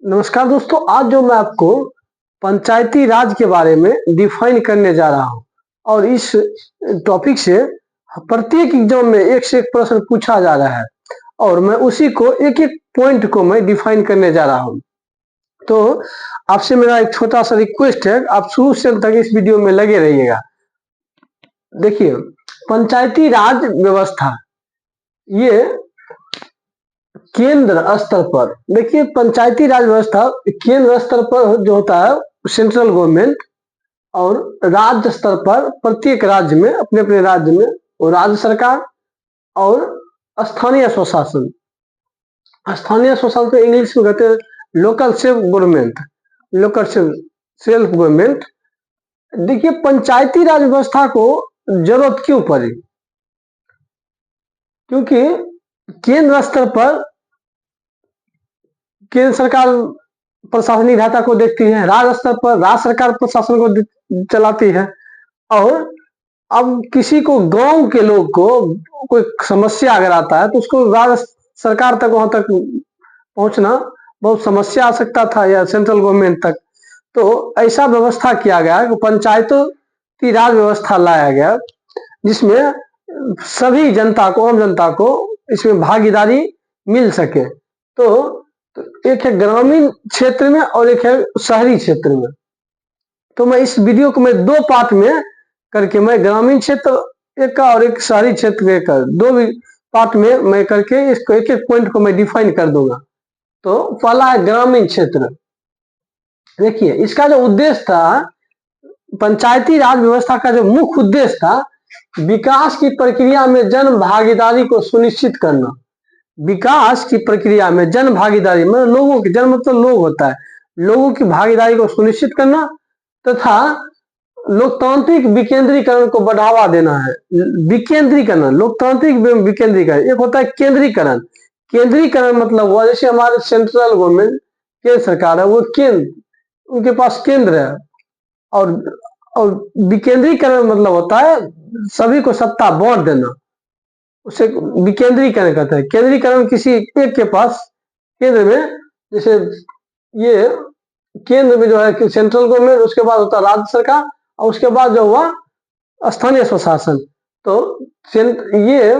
नमस्कार दोस्तों, आज जो मैं आपको पंचायती राज के बारे में डिफाइन करने जा रहा हूं और इस टॉपिक से प्रत्येक एग्जाम में एक से एक प्रश्न पूछा जा रहा है और मैं उसी को एक एक पॉइंट को मैं डिफाइन करने जा रहा हूं। तो आपसे मेरा एक छोटा सा रिक्वेस्ट है, आप शुरू से अंत तक इस वीडियो में लगे रहिएगा। देखिए, पंचायती राज व्यवस्था ये केंद्र स्तर पर, देखिए पंचायती राज व्यवस्था केंद्र स्तर पर जो होता है सेंट्रल गवर्नमेंट, और राज्य स्तर पर प्रत्येक राज्य में अपने अपने राज्य में वो राज्य सरकार और स्थानीय स्वशासन। स्थानीय स्वशासन को इंग्लिश में कहते हैं local self government, local self government. देखिए, पंचायती राज व्यवस्था को जरूरत क्यों पड़ी? क्योंकि केंद्र स्तर पर केंद्र सरकार प्रशासनिक ढांचा को देखती है, राज्य स्तर पर राज्य सरकार प्रशासन को चलाती है, और अब किसी को गांव के लोग को कोई समस्या अगर आता है तो उसको राज्य सरकार तक वहां तक पहुंचना बहुत समस्या आ सकता था, या सेंट्रल गवर्नमेंट तक। तो ऐसा व्यवस्था किया गया कि पंचायतों की राज व्यवस्था लाया गया, जिसमें सभी जनता को, आम जनता को इसमें भागीदारी मिल सके। तो एक है ग्रामीण क्षेत्र में और एक है शहरी क्षेत्र में। तो मैं इस वीडियो को मैं दो पार्ट में करके, मैं ग्रामीण क्षेत्र एक का और एक शहरी क्षेत्र एक का, दो पार्ट में मैं करके इसको एक एक पॉइंट को मैं डिफाइन कर दूंगा। तो पहला है ग्रामीण क्षेत्र। देखिए, इसका जो उद्देश्य था, पंचायती राज व्यवस्था का जो मुख्य उद्देश्य था, विकास की प्रक्रिया में जन भागीदारी को सुनिश्चित करना। विकास की प्रक्रिया में जन भागीदारी मतलब लोगों की, जन मतलब लोग होता है, लोगों की भागीदारी को सुनिश्चित करना तथा लोकतांत्रिक विकेंद्रीकरण को बढ़ावा देना है। विकेंद्रीकरण, लोकतांत्रिक विकेंद्रीकरण। एक होता है केंद्रीकरण। केंद्रीकरण मतलब हुआ जैसे हमारे सेंट्रल गवर्नमेंट, केंद्र सरकार है, वो केंद्र, उनके पास केंद्र है, और विकेंद्रीकरण मतलब होता है सभी को सत्ता बांट देना, उसे विकेंद्रीकरण कहते हैं। केंद्रीकरण किसी एक के पास केंद्र में, जैसे ये केंद्र में जो है सेंट्रल गवर्नमेंट, उसके बाद होता है राज्य सरकार, और उसके बाद जो हुआ स्थानीय स्वशासन। तो ये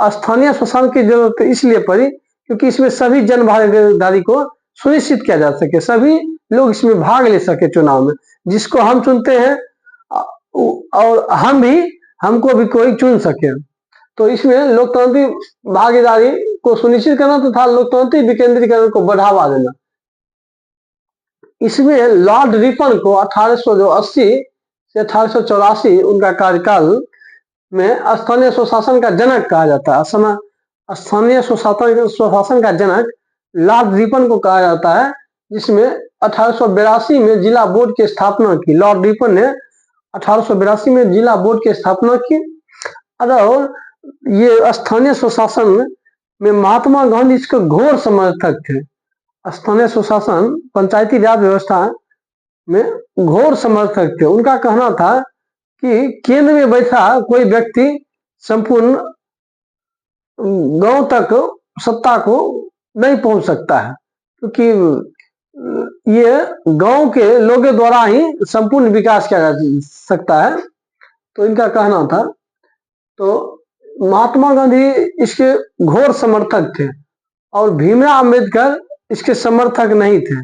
स्थानीय स्वशासन की जरूरत इसलिए पड़ी क्योंकि इसमें सभी जन भागीदारी को सुनिश्चित किया जा सके, सभी लोग इसमें भाग ले सके चुनाव में, जिसको हम चुनते हैं और हमको भी कोई चुन सके। तो इसमें लोकतांत्रिक भागीदारी को सुनिश्चित करना तथा लोकतांत्रिक विकेंद्रीकरण को बढ़ावा देना। इसमें लॉर्ड रिपन को 1880 से 1884 उनका कार्यकाल में स्थानीय स्वशासन का जनक कहा जाता है। स्थानीय स्वशासन का जनक लॉर्ड रिपन को कहा जाता है, जिसमें 1882 में जिला बोर्ड की स्थापना की। लॉर्ड रिपन ने 1882 में जिला बोर्ड की स्थापना की। और ये स्थानीय स्वशासन में महात्मा गांधी इसके घोर समर्थक थे। स्थानीय स्वशासन, पंचायती राज व्यवस्था में घोर समर्थक थे। उनका कहना था कि केंद्र में बैठा कोई व्यक्ति संपूर्ण गांव तक सत्ता को नहीं पहुंच सकता है, क्योंकि ये गांव के लोगों द्वारा ही संपूर्ण विकास किया जा सकता है। तो इनका कहना था। तो महात्मा गांधी इसके घोर समर्थक थे और भीमराव अम्बेडकर इसके समर्थक नहीं थे।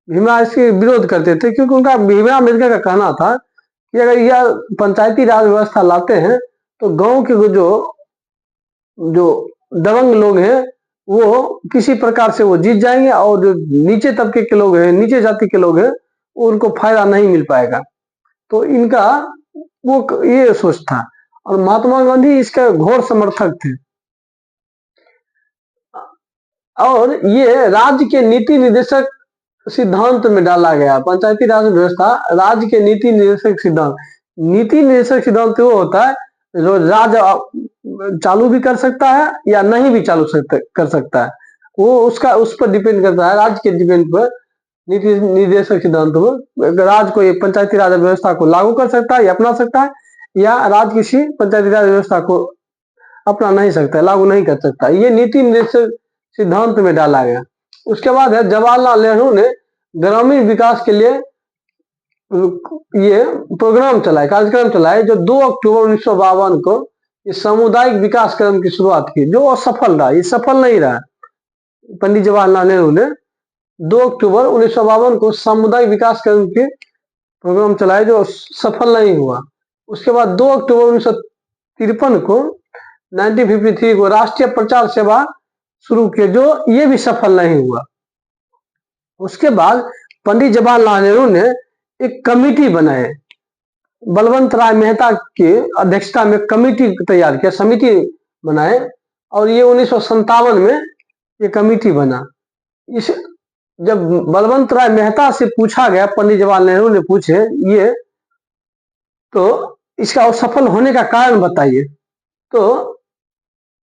भीमराव इसके विरोध करते थे, क्योंकि उनका, भीमराव अम्बेडकर का कहना था कि अगर यह पंचायती राज व्यवस्था लाते हैं तो गांव के जो दबंग लोग हैं वो किसी प्रकार से वो जीत जाएंगे, और जो नीचे तबके के लोग हैं, नीचे जाति के लोग हैं, उनको फायदा नहीं मिल पाएगा। तो इनका वो ये सोच था, और महात्मा गांधी इसका घोर समर्थक थे। और ये राज्य के नीति निर्देशक सिद्धांत में डाला गया। पंचायती राज व्यवस्था राज्य के नीति निर्देशक सिद्धांत। नीति निर्देशक सिद्धांत वो होता है जो राज्य चालू भी कर सकता है या नहीं भी चालू कर सकता है, वो उसका उस पर डिपेंड करता है, राज्य के डिपेंड पर। नीति निर्देशक सिद्धांत में राज्य को ये पंचायती राज व्यवस्था को लागू कर सकता है या अपना सकता है, या राज्य किसी पंचायती राज व्यवस्था को अपना नहीं सकता है, लागू नहीं कर सकता। ये नीति निर्देशक सिद्धांत में डाला गया। उसके बाद है जवाहरलाल नेहरू ने ग्रामीण विकास के लिए ये प्रोग्राम चलाए, कार्यक्रम चलाए, जो 2 अक्टूबर 1952 को इस सामुदायिक विकास क्रम की शुरुआत की, जो असफल रहा, ये सफल नहीं रहा। पंडित जवाहरलाल नेहरू ने 2 अक्टूबर 1952 को सामुदायिक विकास क्रम के प्रोग्राम चलाए, जो सफल नहीं हुआ। उसके बाद 2 अक्टूबर 1953 को 1953 को राष्ट्रीय प्रचार सेवा शुरू किए, जो ये भी सफल नहीं हुआ। उसके बाद पंडित जवाहरलाल नेहरू ने एक कमेटी बनाए, बलवंत राय मेहता की अध्यक्षता में कमेटी तैयार किया, समिति बनाए, और ये 1957 में ये कमेटी बना। इस जब बलवंत राय मेहता से पूछा गया, पंडित जवाहरलाल नेहरू ने पूछे ये, तो इसका असफल होने का कारण बताइए, तो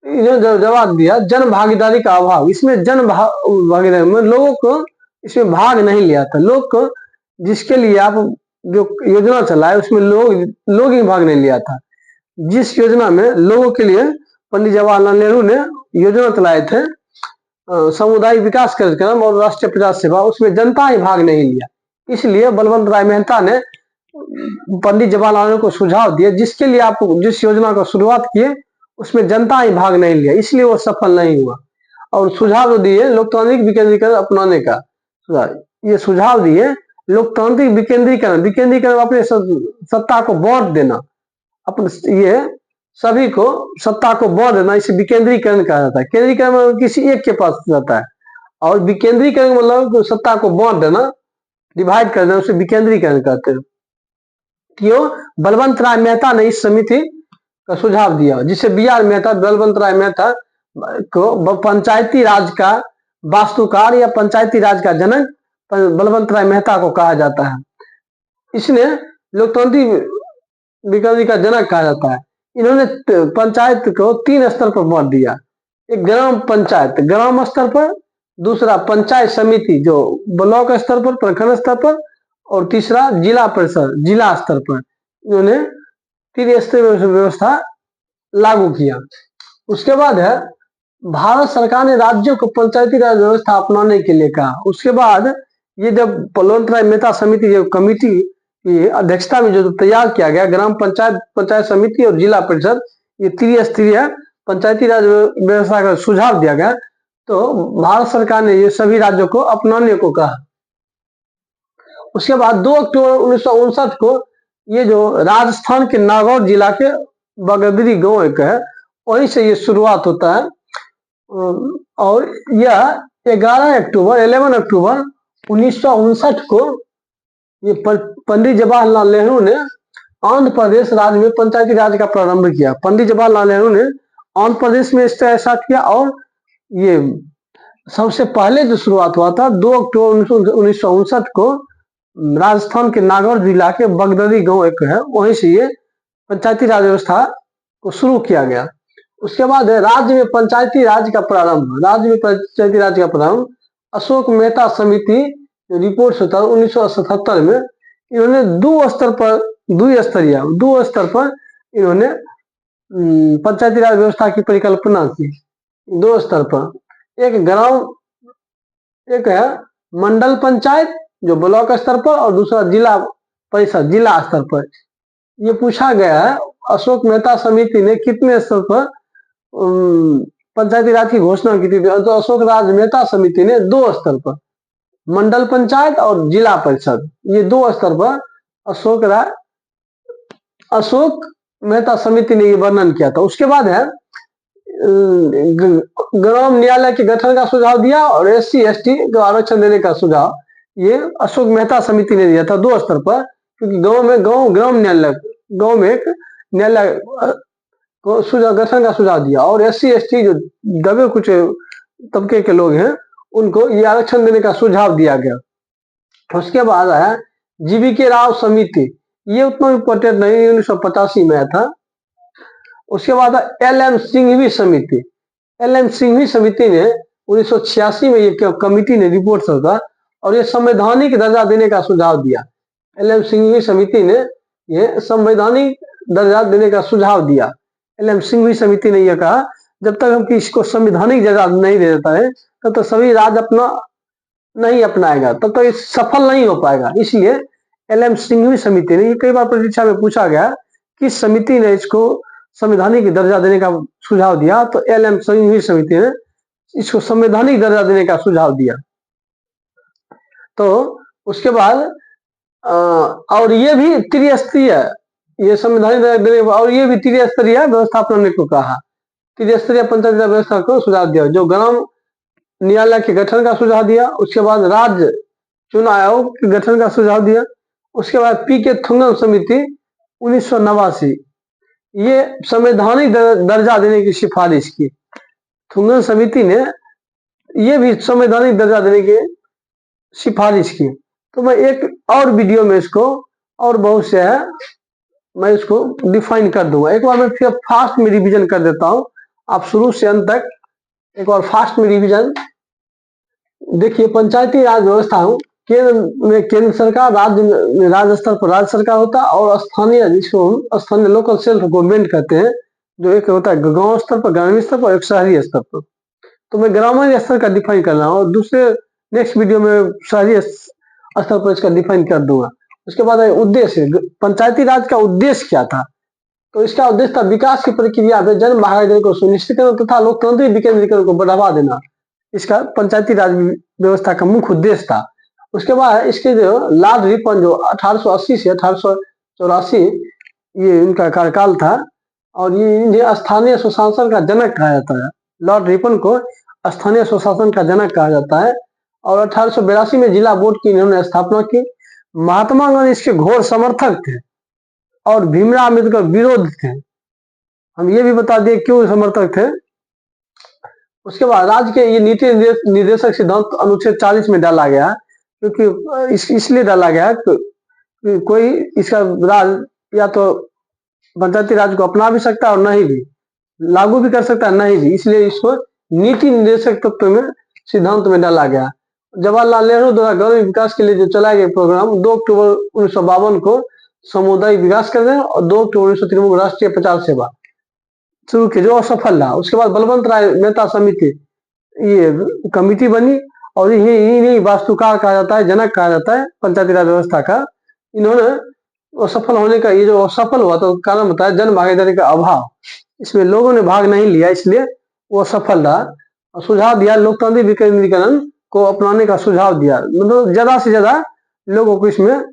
इन्होंने जवाब दिया जन भागीदारी का अभाव। इसमें जन भागीदारी में लोगों को इसमें भाग नहीं लिया था। लोग को जिसके लिए आप जो योजना चलाए उसमें लोग ही भाग नहीं लिया था। जिस योजना में लोगों के लिए पंडित जवाहरलाल नेहरू ने योजना चलाए थे, सामुदायिक विकास कार्यक्रम और राष्ट्रीय प्रचार सेवा, उसमें जनता ही भाग नहीं लिया। इसलिए बलवंत राय मेहता ने पंडित जवाहरलाल नेहरू को सुझाव दिए, जिसके लिए आप जिस योजना को शुरुआत किए उसमें जनता ही भाग नहीं लिया, इसलिए वो सफल नहीं हुआ। और सुझाव दिए लोकतांत्रिक विकेंद्रीकरण अपनाने का, ये सुझाव दिए लोकतांत्रिक विकेंद्रीकरण, विकेंद्रीकरण अपने सत्ता को बांट देना, अपने ये सभी को सत्ता को बांट देना, इसे विकेंद्रीकरण कहा जाता है। केंद्रीकरण मतलब किसी एक के पास जाता है, और विकेंद्रीकरण मतलब सत्ता को बांट देना, डिवाइड कर देना, उसे विकेंद्रीकरण कहते हैं। क्यों? बलवंत राय मेहता ने इस समिति का सुझाव दिया, जिसे BR मेहता, बलवंत राय मेहता को पंचायती राज का वास्तुकार या पंचायती राज का जनक बलवंत राय मेहता को कहा जाता है। इसने लोकतांत्रिक विकेंद्रीकरण का जनक कहा जाता है। इन्होंने पंचायत को 3 स्तर पर बांट दिया, एक ग्राम पंचायत ग्राम स्तर पर, दूसरा पंचायत समिति जो ब्लॉक स्तर पर, प्रखंड स्तर पर, और तीसरा जिला परिषद जिला स्तर पर। इन्होंने 3 स्तरीय व्यवस्था लागू किया। उसके बाद है भारत सरकार ने राज्यों को पंचायती राज व्यवस्था अपनाने के लिए कहा। उसके बाद ये जब बलवंत राय मेहता समिति जो कमेटी की अध्यक्षता में जो तैयार किया गया, ग्राम पंचायत, पंचायत समिति और जिला परिषद, ये त्रिस्तरीय पंचायती राज व्यवस्था का सुझाव दिया गया, तो भारत सरकार ने ये सभी राज्यों को अपनाने को कहा। उसके बाद 2 अक्टूबर 1959 को ये जो राजस्थान के नागौर जिला के बगदरी गांव एक है, वहीं से ये शुरुआत होता है। और यह 11 अक्टूबर 1959 को ये पंडित जवाहरलाल नेहरू ने आंध्र प्रदेश राज्य में पंचायती राज का प्रारंभ किया। पंडित जवाहरलाल नेहरू ने आंध्र प्रदेश में इसका ऐसा किया, और ये सबसे पहले जो शुरुआत हुआ था 2 अक्टूबर 1959 को राजस्थान के नागौर जिला के बगदरी गांव एक है, वहीं से ये पंचायती राज व्यवस्था को शुरू किया गया। उसके बाद है राज्य में पंचायती राज का प्रारंभ। राज्य में पंचायती राज का प्रारंभ अशोक मेहता समिति रिपोर्ट होता है 1977 में। इन्होंने 2 स्तर पर इन्होंने पंचायती राज व्यवस्था की परिकल्पना की। 2 स्तर पर, एक है मंडल पंचायत जो ब्लॉक स्तर पर, और दूसरा जिला परिषद जिला स्तर पर। ये पूछा गया है अशोक मेहता समिति ने कितने स्तर पर पंचायती राज की घोषणा की थी, तो अशोक राज मेहता समिति ने 2 स्तर पर, मंडल पंचायत और जिला परिषद, ये 2 स्तर पर अशोक मेहता समिति ने ये वर्णन किया था। उसके बाद है ग्राम न्यायालय के गठन का सुझाव दिया, और SC ST को आरक्षण देने का सुझाव ये अशोक मेहता समिति ने दिया था 2 स्तर पर, क्योंकि ग्राम न्यायालय गांव में एक न्यायालय को गठन का सुझाव दिया, और SC ST जो दबे कुछ तबके के लोग हैं उनको ये आरक्षण देने का सुझाव दिया गया। उसके बाद है GVK राव समिति, ये उतना इम्पोर्टेंट नहीं, 1985 में था। उसके बाद LM सिंघवी समिति। LM सिंघवी समिति ने 1986 में ये कमिटी ने रिपोर्ट सौंपा, और ये संवैधानिक दर्जा देने का सुझाव दिया। LM सिंघवी समिति ने ये संवैधानिक दर्जा देने का सुझाव दिया। LM सिंघवी समिति ने यह कहा जब तक हम किसी को संवैधानिक दर्जा नहीं दे देता है तब तो सभी राज्य अपना नहीं अपनाएगा, तब तो इस सफल नहीं हो पाएगा। इसलिए एल.एम. सिंघवी समिति ने, ये कई बार परीक्षा में पूछा गया, किस समिति ने इसको संवैधानिक दर्जा देने का सुझाव दिया, तो एल.एम. सिंघवी समिति ने इसको संवैधानिक दर्जा देने का सुझाव दिया। तो उसके बाद और ये भी त्रिस्तरीय, ये संवैधानिक दर्जा देने और ये भी त्रिस्तरीय व्यवस्था अपनाने को कहा। त्रिस्तरीय पंचायती राज व्यवस्था को सुझाव दिया, जो ग्राम न्यायालय के गठन का सुझाव दिया। उसके बाद राज्य चुनाव आयोग के गठन का सुझाव दिया। उसके बाद पी.के. थुंगन समिति 1989, ये संवैधानिक दर्जा देने की सिफारिश की। थुंगन समिति ने ये भी संवैधानिक दर्जा देने की सिफारिश की। तो मैं एक और वीडियो में इसको, और बहुत से है, मैं इसको डिफाइन कर दूंगा। एक बार मैं फिर फास्ट में रिवीजन कर देता हूं, आप शुरू से अंत तक एक बार फास्ट में रिवीजन देखिए। पंचायती राज व्यवस्था केंद्र में केंद्र सरकार, राज्य में राज्य स्तर पर राज्य सरकार होता है, और स्थानीय, जिसको हम स्थानीय लोकल सेल्फ गवर्नमेंट कहते हैं, जो एक होता है गांव स्तर पर, ग्रामीण स्तर पर, एक शहरी स्तर पर। तो मैं ग्रामीण स्तर का डिफाइन कर रहा हूँ, और दूसरे नेक्स्ट वीडियो में शहरी स्तर पर इसका डिफाइन कर दूंगा। उसके बाद उद्देश्य, पंचायती राज का उद्देश्य क्या था, तो इसका उद्देश्य था विकास की प्रक्रिया में जन भागीदारी को सुनिश्चित करना तथा लोकतांत्रिक विकेंद्रीकरण को बढ़ावा देना। इसका पंचायती राज व्यवस्था का मुख्य उद्देश्य था। उसके बाद इसके जो लॉर्ड रिपन, जो 1880 से 1884 ये इनका कार्यकाल था, और ये इन्हें स्थानीय सुशासन का जनक कहा जाता है। लॉर्ड रिपन को स्थानीय सुशासन का जनक कहा जाता है। और 1882 में जिला बोर्ड की इन्होंने स्थापना की। महात्मा गांधी इसके घोर समर्थक थे, और भीमराव अम्बेडकर विरोध थे। हम ये भी बता दिए क्यों समर्थक थे। उसके बाद राज्य के ये नीति निर्देशक सिद्धांत अनुच्छेद 40 में डाला गया, क्योंकि इसलिए डाला गया कि कोई इसका राज या तो पंचायती राज को अपना भी सकता है और नहीं भी, लागू भी कर सकता है, नहीं भी, इसलिए इसको नीति निर्देशक तत्व में सिद्धांत में डाला गया। जवाहरलाल नेहरू द्वारा ग्रामीण विकास के लिए जो चलाए गए प्रोग्राम 2 अक्टूबर 1952 को सामुदायिक विकास कर रहे हैं, और 2 अक्टूबर 1953 को राष्ट्रीय प्रचार सेवा शुरू की, जो असफल रहा। उसके बाद बलवंत राय मेहता समिति, ये कमिटी बनी, और इन्हीं वास्तुकार कहा जाता है, जनक कहा जाता है पंचायती राज व्यवस्था का। इन्होंने असफल होने का, ये जो असफल हुआ तो कारण बताया जन भागीदारी का अभाव, इसमें लोगों ने भाग नहीं लिया, इसलिए वो सफल रहा। और सुझाव दिया लोकतांत्रिक विकेंद्रीकरण को अपनाने का सुझाव दिया, मतलब ज्यादा से ज्यादा लोगों को इसमें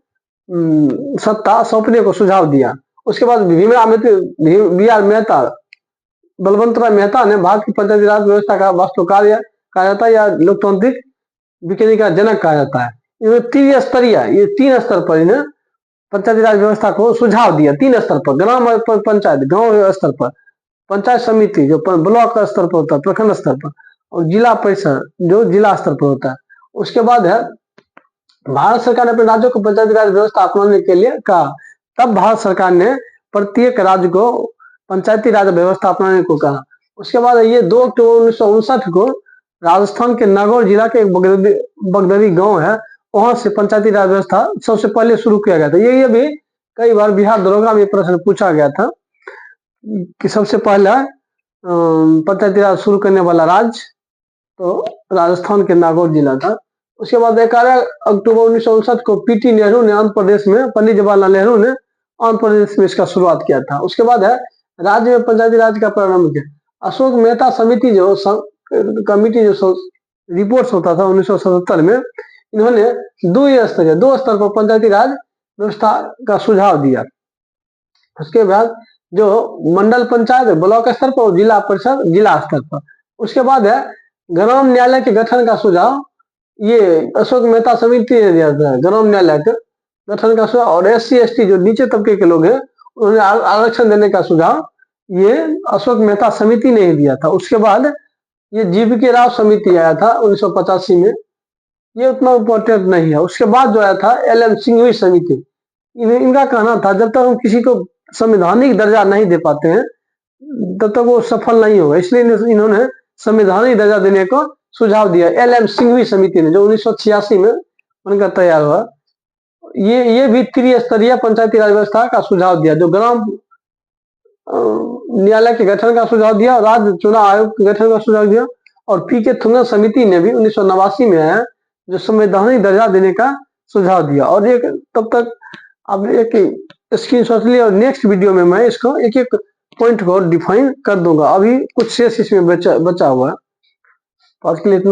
सत्ता सौंपने को सुझाव दिया। उसके बाद बी.आर. मेहता, बलवंत राय मेहता ने भारत की पंचायती राज व्यवस्था का वास्तुकार कहा जाता है, या लोकतांत्रिक विकेंद्रीकरण का जनक कहा जाता है। इन्होंने त्रिस्तरीय, ये 3 स्तर पर इन्हें पंचायती राज व्यवस्था को सुझाव दिया। 3 स्तर पर, ग्राम पंचायत, गांव स्तर पर, पंचायत समिति जो ब्लॉक स्तर पर होता है, प्रखंड स्तर पर, और जिला परिषद जो जिला स्तर पर होता है। उसके बाद है भारत सरकार ने अपने राज्यों को पंचायती राज व्यवस्था अपनाने के लिए कहा। तब भारत सरकार ने प्रत्येक राज्य को पंचायती राज व्यवस्था अपनाने को कहा। उसके बाद ये 2 अक्टूबर 1959 को राजस्थान के नागौर जिला के एक बगदरी गांव है, वहां से पंचायती राज व्यवस्था सबसे पहले शुरू किया गया था। ये भी कई बार बिहार दरोगा में प्रश्न पूछा गया था कि सबसे पहला पंचायती राज शुरू करने वाला राज्य तो राजस्थान के नागौर जिला था। उसके बाद 11 अक्टूबर 1959 को पी.टी. नेहरू ने आंध्र प्रदेश में, पंडित जवाहरलाल नेहरू ने आंध्र प्रदेश में इसका शुरुआत किया था। उसके बाद है राज्य में पंचायती राज का प्रारंभ किया। अशोक मेहता समिति जो कमिटी जो रिपोर्ट होता था 1977 में, इन्होंने 2 स्तर पर पंचायती राज व्यवस्था का सुझाव दिया। उसके बाद जो मंडल पंचायत, ब्लॉक स्तर पर, जिला परिषद जिला स्तर पर। उसके बाद है ग्राम न्यायालय के गठन का सुझाव, ये अशोक मेहता समिति ने दिया था, ग्राम न्यायालय के गठन का सुझाव। और SC/ST जो नीचे तबके के लोग हैं उन्हें आरक्षण देने का सुझाव ये अशोक मेहता समिति ने ही दिया था। उसके बाद ये GV.K. राव समिति आया था 1985 में, ये उतना इम्पोर्टेंट नहीं है। उसके बाद जो आया था L.M. सिंघवी समिति, इनका कहना था जब तक हम किसी को संवैधानिक दर्जा नहीं दे पाते हैं तब तक वो सफल नहीं होगा, इसलिए इन्होंने संवैधानिक दर्जा देने को सुझाव दिया। L.M. सिंघवी समिति ने, जो 1986 में उनका तैयार हुआ। ये भी त्रिस्तरीय पंचायती राज व्यवस्था का सुझाव दिया, जो ग्राम न्यायालय के गठन का सुझाव दिया, राज्य चुनाव आयोग के गठन का सुझाव दिया, और पी.के. थुंगा समिति ने भी 1989 में जो संवैधानिक दर्जा देने का सुझाव दिया। और एक तब तक अब एक स्क्रीनशॉट लिया और नेक्स्ट वीडियो में मैं इसको एक एक पॉइंट को डिफाइन कर दूंगा। अभी कुछ शेष इसमें बचा हुआ है। आज के लिए इतना।